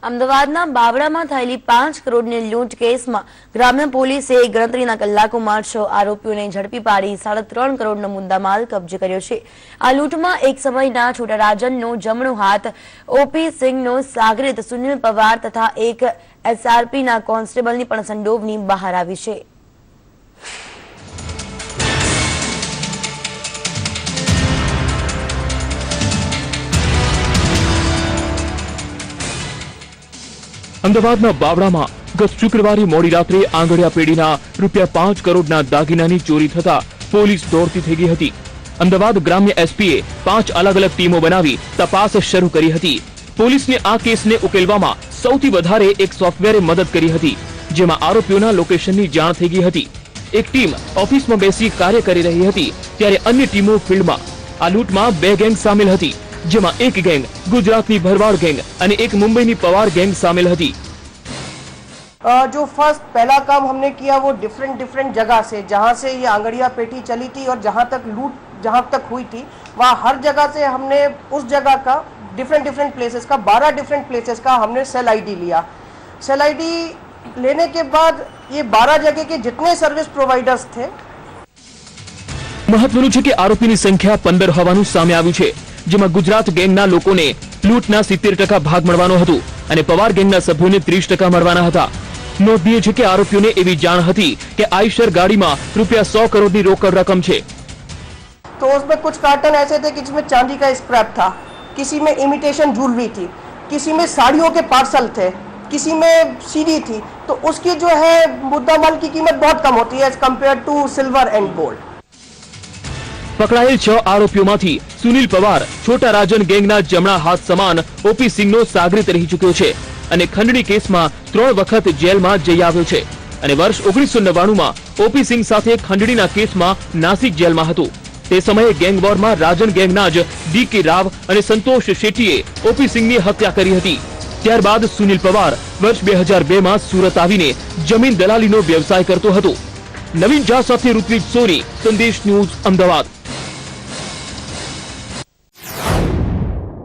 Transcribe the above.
અમદાવાદના બાવળામાં થયેલી 5 કરોડની લૂંટ કેસમાં ગ્રામ્ય પોલીસે ગણતરીના કલાકોમાં 6 આરોપીઓને ઝડપી પાડી 3.5 કરોડનો મુદ્દામાલ કબજે કર્યો છે। આ લૂંટમાં એક સમયના છોટારાજનનો જમણો હાથ ઓપી સિંહનો સાગરીત સુનિલ પવાર તથા એક એસઆરપીના કોન્સ્ટેબલની પણ સંડોવણી બહાર આવી છે। અમદાવાદના બાવળામાં ગત શુક્રવારે મોડી રાત્રે આંગડિયા પેઢીના ₹5 કરોડના દાગીનાની ચોરી થતા પોલીસ દોડતી થઈ ગઈ હતી। અમદાવાદ ગ્રામ્ય એસપીએ 5 અલગ અલગ ટીમો બનાવી તપાસ શરૂ કરી હતી। પોલીસને આ કેસને ઉકેલવામાં સૌથી વધારે એક સોફ્ટવેરે મદદ કરી હતી, જેમાં આરોપીઓના લોકેશનની જાણ થઈ ગઈ હતી। એક ટીમ ઓફિસમાં બેસી કાર્ય કરી રહી હતી, ત્યારે અન્ય ટીમો ફિલ્ડમાં। આ લૂંટમાં 2 ગેંગ સામેલ હતી, જેમાં एक गैंग गुजरात की भरवाड़ गैंग और एक मुंबई की पवार गैंग शामिल थी। जो फर्स्ट पहला काम हमने किया वो डिफरेंट जगह से, जहाँ से ये आंगड़िया पेटी चली थी और जहाँ तक लूट जहाँ तक हुई थी, वहाँ हर जगह से हमने उस जगह का डिफरेंट प्लेसेस का 12 डिफरेंट प्लेसेस का हमने सेल आईडी लिया। सेल आईडी लेने के बाद ये 12 जगह के जितने सर्विस प्रोवाइडर्स थे। महत्वનું છે કે આરોપીની સંખ્યા 15 હોવાનું સામે આવ્યું છે, જેમાં ગુજરાત ગેંગના લોકોને લૂંટના 70% ભાગ મળવાનો હતો અને પવાર ગેંગના સભ્યોને 30% મળવાના હતા। નોંધનીય છે કે આરોપીઓને એવી જાણ હતી કે આઈશર ગાડીમાં ₹100 કરોડની રોકડ રકમ છે। तो उसमें कुछ कार्टन ऐसे थे कि जिसमें चांदी का स्क्रैप था, किसी में इमिटेशन ज्वेलरी थी, किसी में साड़ियों के पार्सल थे, किसी में सीडी थी। तो उसकी जो है मुद्दामाल की कीमत बहुत कम होती है as compare to silver and gold. पकड़ाયેલ 6 આરોપીઓમાંથી સુનિલ પવાર છોટારાજન ગેંગના જમણા હાથ સમાન ઓપી સિંહનો સાગરીત રહી ચૂક્યો છે અને ખંડણી કેસમાં 3 વખત જેલમાં જઈ આવ્યો છે અને વર્ષ 1999માં ઓપી સિંહ સાથે ખંડણીના કેસમાં નાસિક જેલમાં હતો। તે સમયે ગેંગ વોરમાં રાજન ગેંગના જ ડીકે રાવ અને સંતોષ શેટ્ટીએ ઓપી સિંહની હત્યા કરી હતી। ત્યારબાદ સુનિલ પવાર વર્ષ 2002માં સુરત આવીને જમીન દલાલીનો વ્યવસાય કરતો હતો। નવીન ઝા સાથે ઋત્વિજ સોની, સંદેશ ન્યૂઝ, અમદાવાદ।